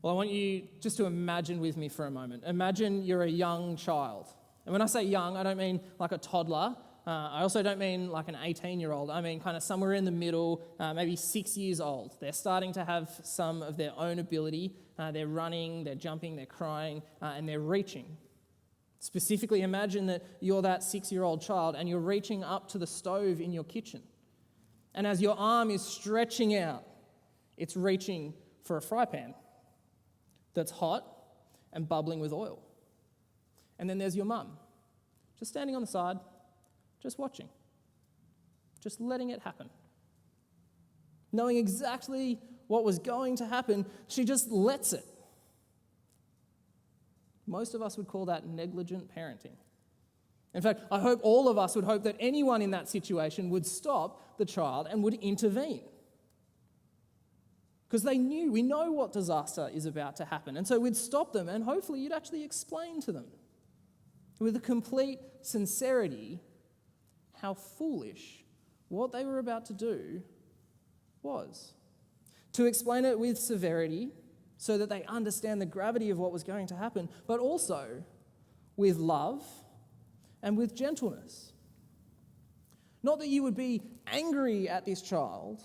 Well, I want you just to imagine with me for a moment. Imagine you're a young child. And when I say young, I don't mean like a toddler. I also don't mean like an 18-year-old. I mean kind of somewhere in the middle, maybe 6 years old. They're starting to have some of their own ability. They're running, they're jumping, they're crying, and they're reaching. Specifically, imagine that you're that 6-year-old child and you're reaching up to the stove in your kitchen. And as your arm is stretching out, it's reaching for a fry pan that's hot and bubbling with oil. And then there's your mum, just standing on the side, just watching, just letting it happen. Knowing exactly what was going to happen, she just lets it. Most of us would call that negligent parenting. In fact, I hope all of us would hope that anyone in that situation would stop the child and would intervene. Because we know what disaster is about to happen. And so we'd stop them and hopefully you'd actually explain to them with a complete sincerity how foolish what they were about to do was. To explain it with severity so that they understand the gravity of what was going to happen, but also with love and with gentleness. Not that you would be angry at this child,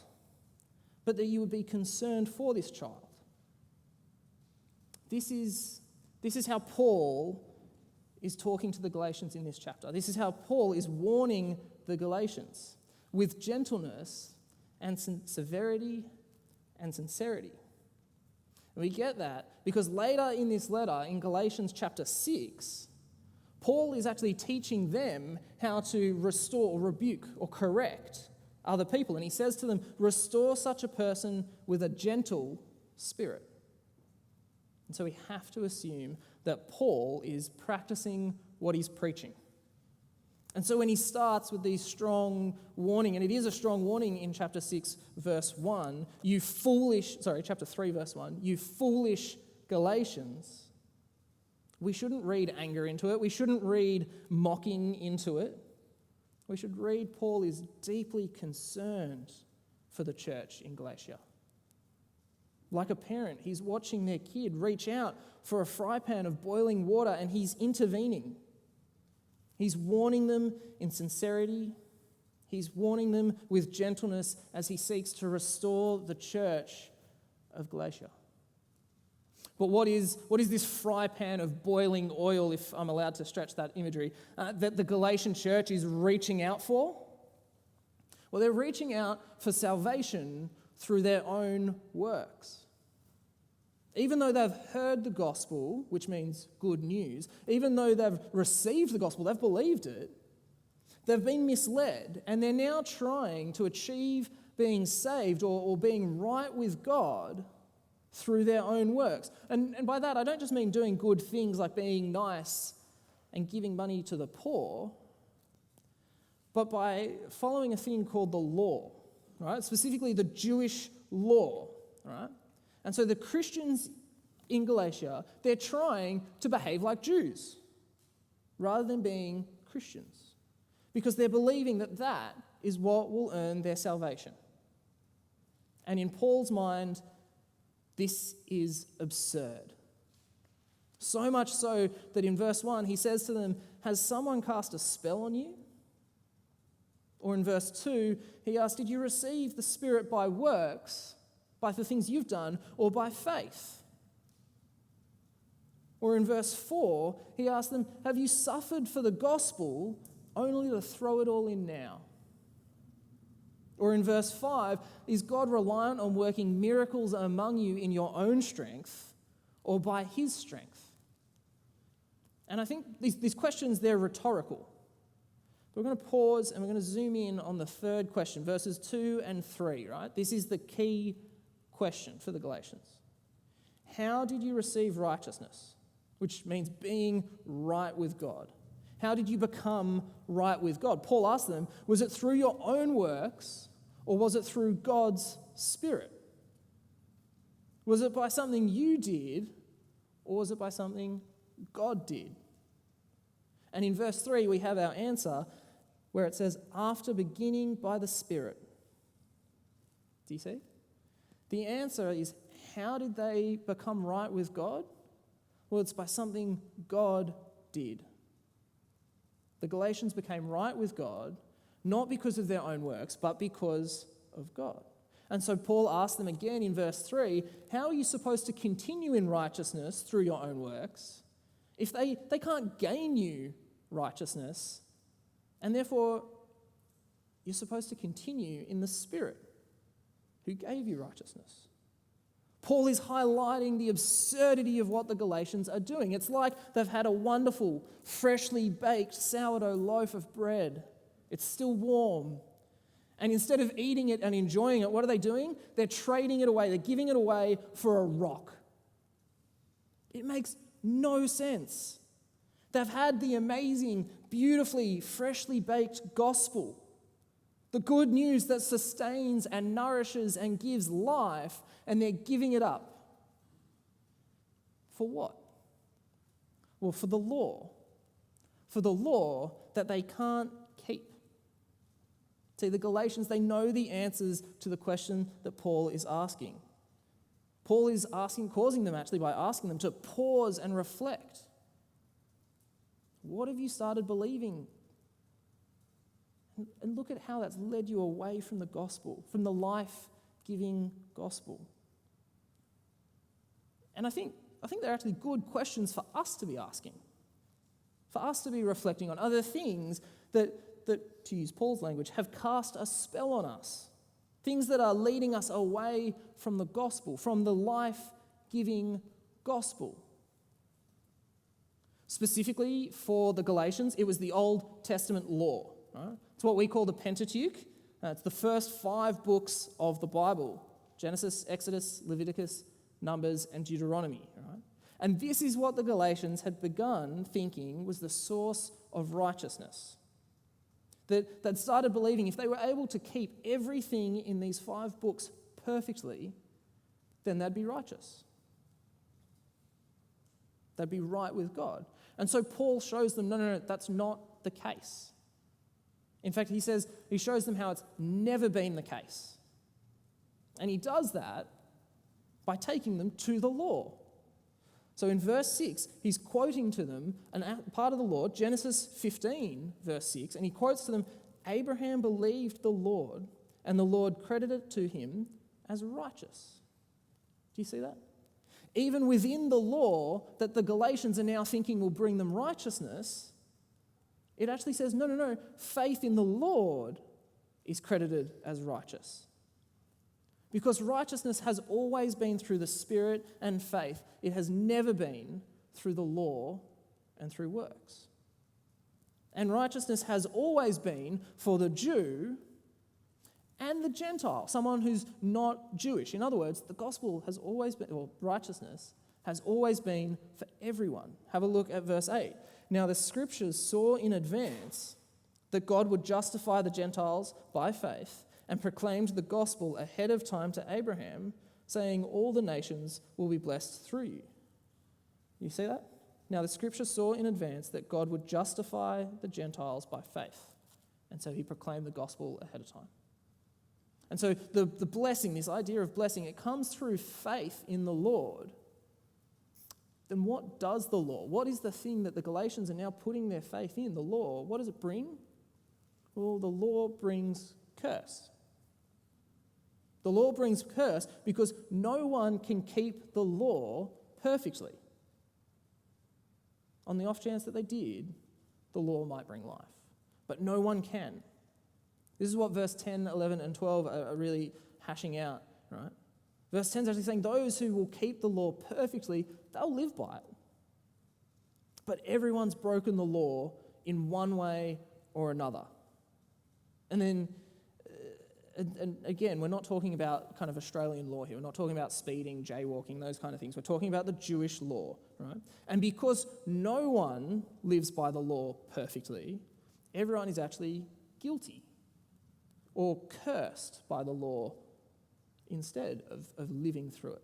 but that you would be concerned for this child. This is how Paul is talking to the Galatians in this chapter. This is how Paul is warning the Galatians with gentleness and severity and sincerity. And we get that because later in this letter, in Galatians chapter 6, Paul is actually teaching them how to restore or rebuke or correct other people. And he says to them, restore such a person with a gentle spirit. And so we have to assume that Paul is practicing what he's preaching. And so when he starts with these strong warning, and it is a strong warning in chapter 6, verse 1, chapter 3, verse 1, you foolish Galatians, we shouldn't read anger into it. We shouldn't read mocking into it. We should read Paul is deeply concerned for the church in Galatia. Like a parent, he's watching their kid reach out for a fry pan of boiling water and he's intervening. He's warning them in sincerity. He's warning them with gentleness as he seeks to restore the church of Galatia. But what is this fry pan of boiling oil, if I'm allowed to stretch that imagery, that the Galatian church is reaching out for? Well, they're reaching out for salvation through their own works. Even though they've heard the gospel, which means good news, even though they've received the gospel, they've believed it, they've been misled, and they're now trying to achieve being saved or being right with God through their own works. And by that, I don't just mean doing good things like being nice and giving money to the poor, but by following a thing called the law, right? Specifically the Jewish law, right? And so the Christians in Galatia, they're trying to behave like Jews rather than being Christians because they're believing that that is what will earn their salvation. And in Paul's mind, this is absurd. So much so that in verse 1, he says to them, has someone cast a spell on you? Or in verse 2, he asks, did you receive the Spirit by works, by the things you've done, or by faith? Or in verse 4, he asks them, have you suffered for the gospel only to throw it all in now? Or in verse 5, is God reliant on working miracles among you in your own strength or by his strength? And I think these questions, they're rhetorical. But we're going to pause and we're going to zoom in on the third question, verses 2 and 3, right? This is the key question for the Galatians. How did you receive righteousness? Which means being right with God. How did you become right with God? Paul asked them, was it through your own works or was it through God's Spirit? Was it by something you did or was it by something God did? And in verse 3 we have our answer where it says, after beginning by the Spirit. Do you see? The answer is, how did they become right with God? Well, it's by something God did. The Galatians became right with God, not because of their own works, but because of God. And so Paul asked them again in verse 3, how are you supposed to continue in righteousness through your own works if they can't gain you righteousness, and therefore you're supposed to continue in the Spirit who gave you righteousness? Paul is highlighting the absurdity of what the Galatians are doing. It's like they've had a wonderful, freshly baked sourdough loaf of bread. It's still warm. And instead of eating it and enjoying it, what are they doing? They're trading it away. They're giving it away for a rock. It makes no sense. They've had the amazing, beautifully, freshly baked gospel, the good news that sustains and nourishes and gives life, and they're giving it up. For what? Well, for the law. For the law that they can't keep. See, the Galatians, they know the answers to the question that Paul is asking. Paul is causing them actually by asking them to pause and reflect. What have you started believing? And look at how that's led you away from the gospel, from the life-giving gospel. And I think they're actually good questions for us to be asking, for us to be reflecting on. Are there things that, to use Paul's language, have cast a spell on us? Things that are leading us away from the gospel, from the life-giving gospel. Specifically for the Galatians, it was the Old Testament law. Right? It's what we call the Pentateuch. It's the first 5 books of the Bible: Genesis, Exodus, Leviticus, Numbers, and Deuteronomy. Right? And this is what the Galatians had begun thinking was the source of righteousness. That they'd started believing if they were able to keep everything in these 5 books perfectly, then they'd be righteous. They'd be right with God. And so Paul shows them, no, that's not the case. In fact, he shows them how it's never been the case. And he does that by taking them to the law. So in verse 6, he's quoting to them a part of the law, Genesis 15, verse 6, and he quotes to them, Abraham believed the Lord, and the Lord credited it to him as righteous. Do you see that? Even within the law that the Galatians are now thinking will bring them righteousness, it actually says, no, faith in the Lord is credited as righteous. Because righteousness has always been through the Spirit and faith. It has never been through the law and through works. And righteousness has always been for the Jew and the Gentile, someone who's not Jewish. In other words, the gospel has always been, or righteousness has always been for everyone. Have a look at verse 8. Now the scriptures saw in advance that God would justify the Gentiles by faith and proclaimed the gospel ahead of time to Abraham, saying all the nations will be blessed through you. You see that? Now the scripture saw in advance that God would justify the Gentiles by faith. And so he proclaimed the gospel ahead of time. And so the blessing, this idea of blessing, it comes through faith in the Lord. Then what does the law? What is the thing that the Galatians are now putting their faith in? The law, what does it bring? Well, the law brings curse. The law brings curse because no one can keep the law perfectly. On the off chance that they did, the law might bring life. But no one can. This is what verse 10, 11, and 12 are really hashing out, right? Verse 10 is actually saying those who will keep the law perfectly, they'll live by it. But everyone's broken the law in one way or another. And then, and again, we're not talking about kind of Australian law here. We're not talking about speeding, jaywalking, those kind of things. We're talking about the Jewish law, right? And because no one lives by the law perfectly, everyone is actually guilty or cursed by the law instead of living through it.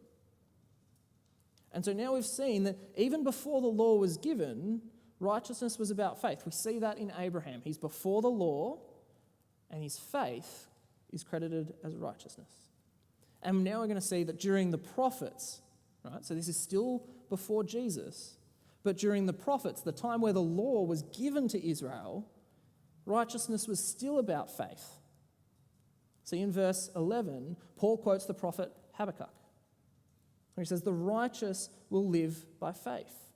And so now we've seen that even before the law was given, righteousness was about faith. We see that in Abraham. He's before the law, and his faith is credited as righteousness. And now we're going to see that during the prophets, right? So this is still before Jesus, but during the prophets, the time where the law was given to Israel, righteousness was still about faith. See, in verse 11, Paul quotes the prophet Habakkuk, where he says, "The righteous will live by faith."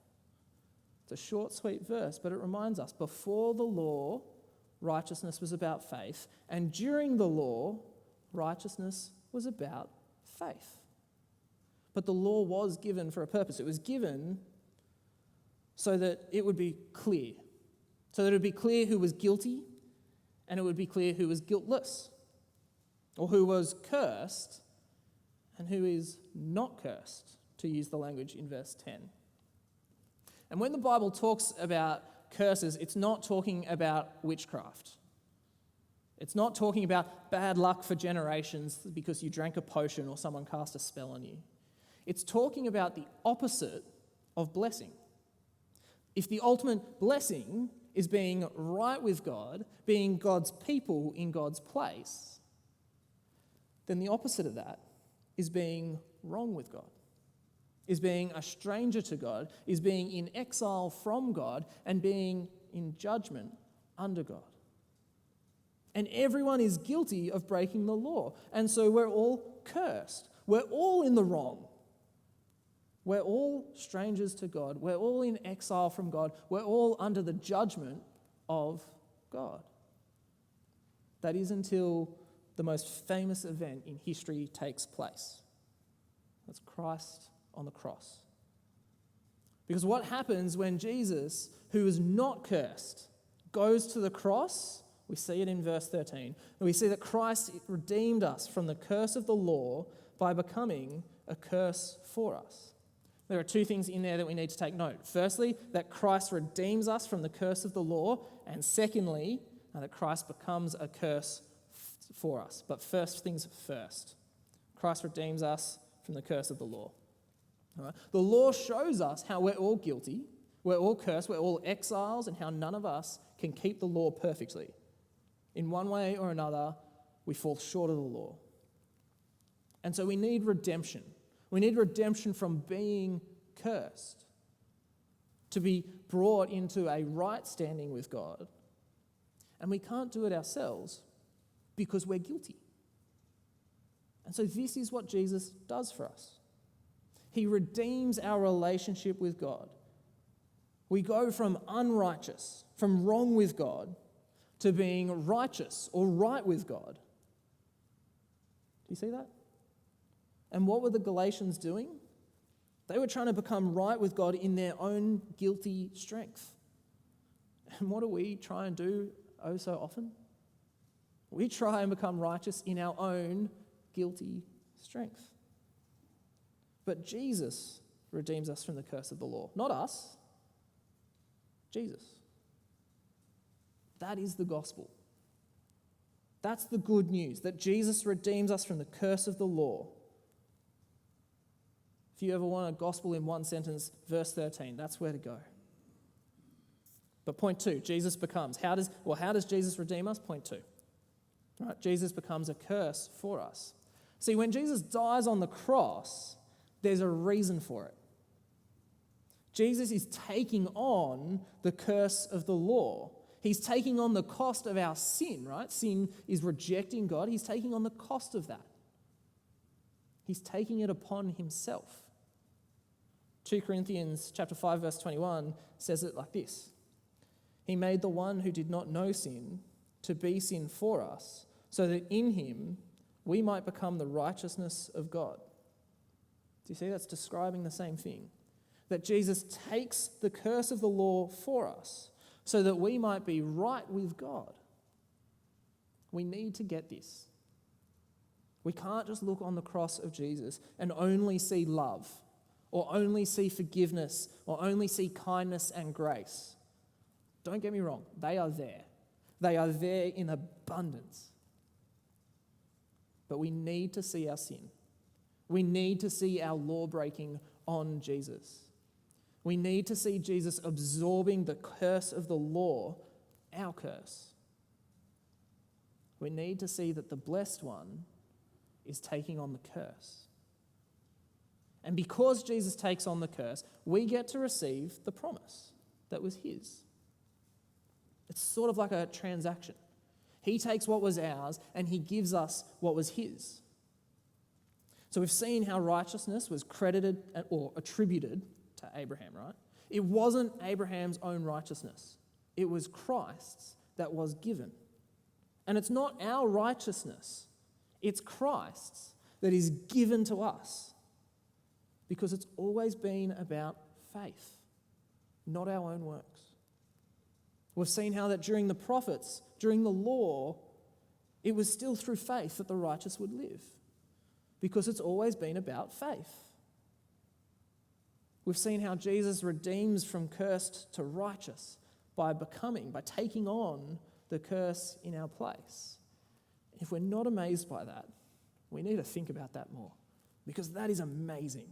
It's a short, sweet verse, but it reminds us, before the law, righteousness was about faith, and during the law, righteousness was about faith. But the law was given for a purpose. It was given so that it would be clear, so that it would be clear who was guilty and it would be clear who was guiltless, or who was cursed and who is not cursed, to use the language in verse 10. And when the Bible talks about curses, it's not talking about witchcraft. It's not talking about bad luck for generations because you drank a potion or someone cast a spell on you. It's talking about the opposite of blessing. If the ultimate blessing is being right with God, being God's people in God's place, then the opposite of that is being wrong with God, is being a stranger to God, is being in exile from God, and being in judgment under God. And everyone is guilty of breaking the law. And so we're all cursed. We're all in the wrong. We're all strangers to God. We're all in exile from God. We're all under the judgment of God. That is until the most famous event in history takes place. That's Christ on the cross. Because what happens when Jesus, who is not cursed, goes to the cross? We see it in verse 13. And we see that Christ redeemed us from the curse of the law by becoming a curse for us. There are two things in there that we need to take note. Firstly, that Christ redeems us from the curse of the law. And secondly, that Christ becomes a curse for us. But first things first. Christ redeems us from the curse of the law. All right? The law shows us how we're all guilty, we're all cursed, we're all exiles, and how none of us can keep the law perfectly. In one way or another, we fall short of the law. And so we need redemption. We need redemption from being cursed, to be brought into a right standing with God. And we can't do it ourselves because we're guilty. And so this is what Jesus does for us. He redeems our relationship with God. We go from unrighteous, from wrong with God, to being righteous or right with God. Do you see that? And what were the Galatians doing? They were trying to become right with God in their own guilty strength. And what do we try and do oh so often? We try and become righteous in our own guilty strength. But Jesus redeems us from the curse of the law. Not us. Jesus. That is the gospel. That's the good news, that Jesus redeems us from the curse of the law. If you ever want a gospel in one sentence, verse 13, that's where to go. But point two, Jesus becomes. How does Jesus redeem us? Point two. Right, Jesus becomes a curse for us. See, when Jesus dies on the cross, there's a reason for it. Jesus is taking on the curse of the law. He's taking on the cost of our sin, right? Sin is rejecting God. He's taking on the cost of that. He's taking it upon himself. 2 Corinthians chapter 5, verse 21 says it like this. He made the one who did not know sin to be sin for us, so that in him we might become the righteousness of God. Do you see? That's describing the same thing. That Jesus takes the curse of the law for us, so that we might be right with God. We need to get this. We can't just look on the cross of Jesus and only see love, or only see forgiveness, or only see kindness and grace. Don't get me wrong, they are there. They are there in abundance. But we need to see our sin. We need to see our law breaking on Jesus. We need to see Jesus absorbing the curse of the law, our curse. We need to see that the blessed one is taking on the curse. And because Jesus takes on the curse, we get to receive the promise that was his. It's sort of like a transaction. He takes what was ours and he gives us what was his. So we've seen how righteousness was credited or attributed to Abraham, right? It wasn't Abraham's own righteousness. It was Christ's that was given. And it's not our righteousness. It's Christ's that is given to us. Because it's always been about faith, not our own works. We've seen how that during the prophets, during the law, it was still through faith that the righteous would live. Because it's always been about faith. We've seen how Jesus redeems from cursed to righteous by taking on the curse in our place. If we're not amazed by that, we need to think about that more, because that is amazing.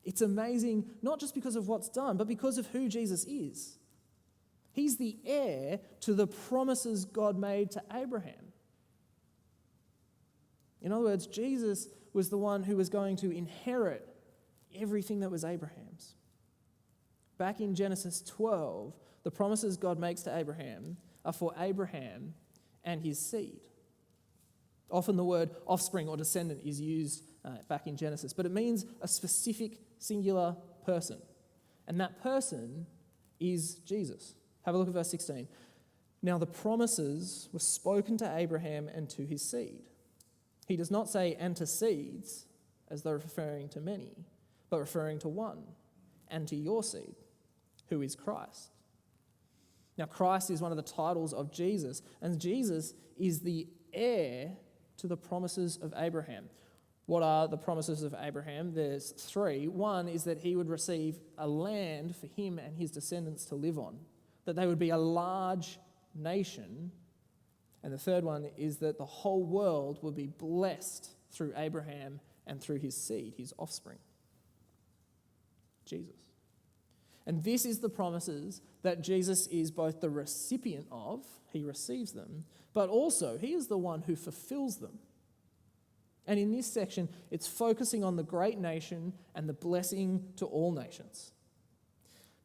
It's amazing not just because of what's done, but because of who Jesus is. He's the heir to the promises God made to Abraham. In other words, Jesus was the one who was going to inherit everything that was Abraham's. Back in Genesis 12, the promises God makes to Abraham are for Abraham and his seed. Often the word offspring or descendant is used back in Genesis, but it means a specific singular person. And that person is Jesus. Have a look at verse 16. Now the promises were spoken to Abraham and to his seed. He does not say and to seeds, as though referring to many, but referring to one, and to your seed, who is Christ. Now Christ is one of the titles of Jesus, and Jesus is the heir to the promises of Abraham. What are the promises of Abraham? There's three. One is that he would receive a land for him and his descendants to live on, that they would be a large nation. And the third one is that the whole world would be blessed through Abraham and through his seed, his offspring, Jesus. And this is the promises that Jesus is both the recipient of, he receives them, but also he is the one who fulfills them. And in this section, it's focusing on the great nation and the blessing to all nations.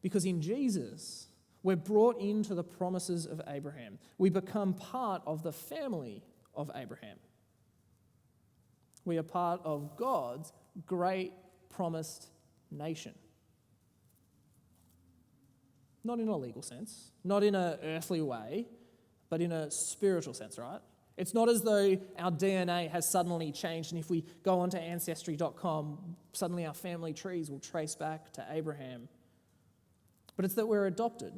Because in Jesus, we're brought into the promises of Abraham. We become part of the family of Abraham. We are part of God's great promised nation. Not in a legal sense, not in an earthly way, but in a spiritual sense, right? It's not as though our DNA has suddenly changed, and if we go onto Ancestry.com, suddenly our family trees will trace back to Abraham. But it's that we're adopted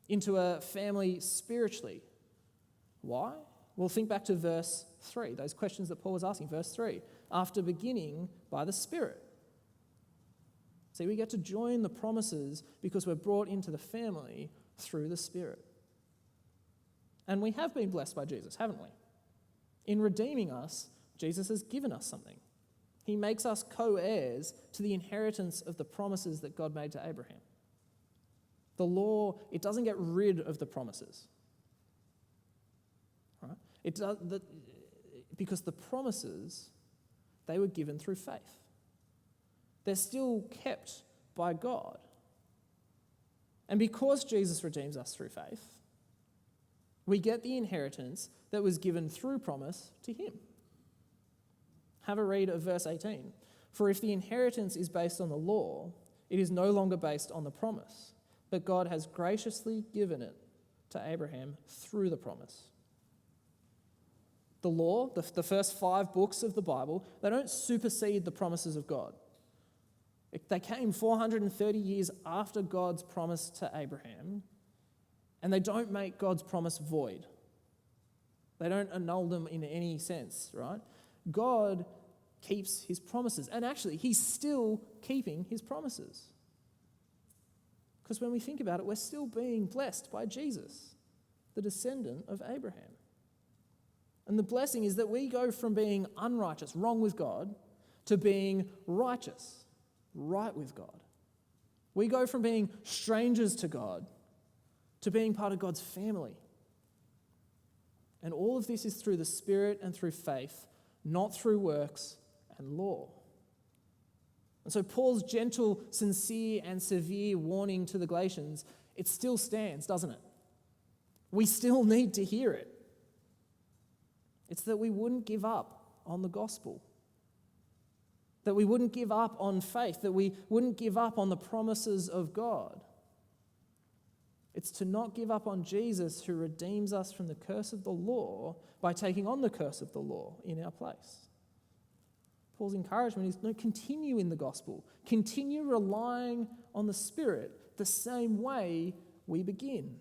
into a family spiritually. Why? Well, think back to verse 3, those questions that Paul was asking. Verse 3, after beginning by the Spirit. See, we get to join the promises because we're brought into the family through the Spirit. And we have been blessed by Jesus, haven't we? In redeeming us, Jesus has given us something. He makes us co-heirs to the inheritance of the promises that God made to Abraham. The law, it doesn't get rid of the promises. Right? It does, because the promises, they were given through faith. They're still kept by God. And because Jesus redeems us through faith, we get the inheritance that was given through promise to him. Have a read of verse 18. For if the inheritance is based on the law, it is no longer based on the promise, but God has graciously given it to Abraham through the promise. The law, the first 5 books of the Bible, they don't supersede the promises of God. They came 430 years after God's promise to Abraham, and they don't make God's promise void. They don't annul them in any sense, right? God keeps his promises, and actually, he's still keeping his promises. Because when we think about it, we're still being blessed by Jesus, the descendant of Abraham. And the blessing is that we go from being unrighteous, wrong with God, to being righteous, right with God. We go from being strangers to God to being part of God's family. And all of this is through the Spirit and through faith, not through works and law. And so Paul's gentle, sincere, and severe warning to the Galatians, it still stands, doesn't it? We still need to hear it. It's that we wouldn't give up on the gospel, that we wouldn't give up on faith, that we wouldn't give up on the promises of God. It's to not give up on Jesus, who redeems us from the curse of the law by taking on the curse of the law in our place. Paul's encouragement is, no, continue in the gospel. Continue relying on the Spirit the same way we begin.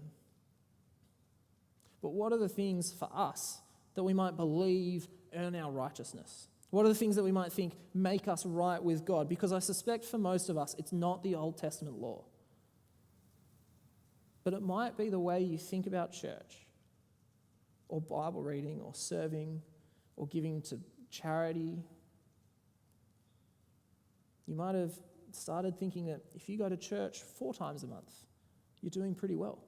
But what are the things for us that we might believe earn our righteousness? What are the things that we might think make us right with God? Because I suspect for most of us, it's not the Old Testament law. But it might be the way you think about church, or Bible reading, or serving, or giving to charity. You might have started thinking that if you go to church 4 times a month, you're doing pretty well.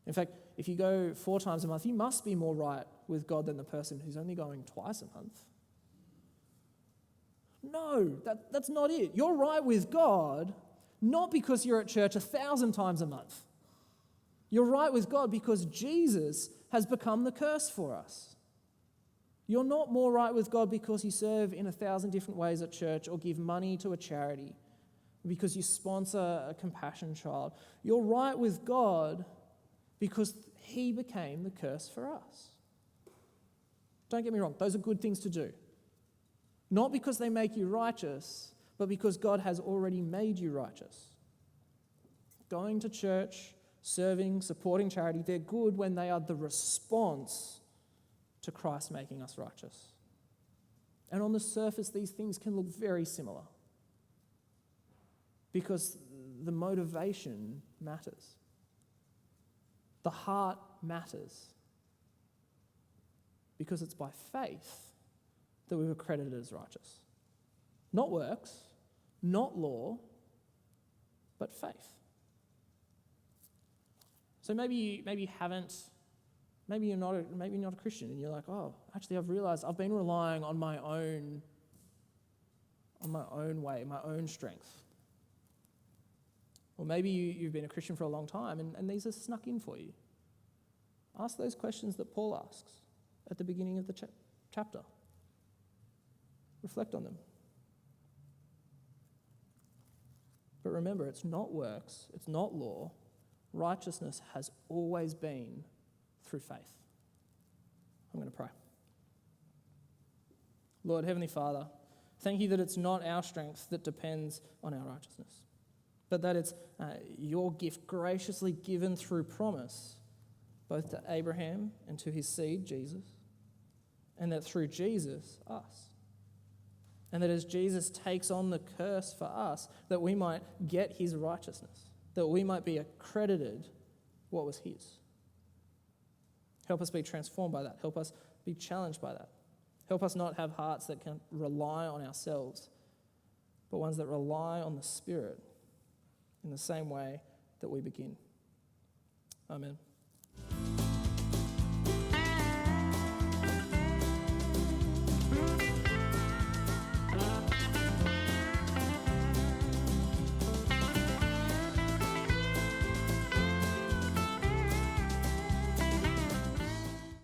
In fact, if you go 4 times a month, you must be more right with God than the person who's only going twice a month. No, that's not it. You're right with God, not because you're at church 1,000 times a month. You're right with God because Jesus has become the curse for us. You're not more right with God because you serve in 1,000 different ways at church or give money to a charity, because you sponsor a compassion child. You're right with God because he became the curse for us. Don't get me wrong, those are good things to do. Not because they make you righteous, but because God has already made you righteous. Going to church, serving, supporting charity, they're good when they are the response to Christ making us righteous. And on the surface, these things can look very similar because the motivation matters. The heart matters because it's by faith that we were credited as righteous. Not works, not law, but faith. So maybe you haven't. Maybe you're not a Christian, and you're like, oh, actually, I've realized I've been relying on my own way, my own strength. Or maybe you've been a Christian for a long time, and these are snuck in for you. Ask those questions that Paul asks at the beginning of the chapter. Reflect on them. But remember, it's not works, it's not law. Righteousness has always been through faith. I'm going to pray. Lord, Heavenly Father, thank you that it's not our strength that depends on our righteousness, but that it's your gift graciously given through promise, both to Abraham and to his seed, Jesus, and that through Jesus, us. And that as Jesus takes on the curse for us, that we might get his righteousness, that we might be accredited what was his. Help us be transformed by that. Help us be challenged by that. Help us not have hearts that can rely on ourselves, but ones that rely on the Spirit in the same way that we begin. Amen.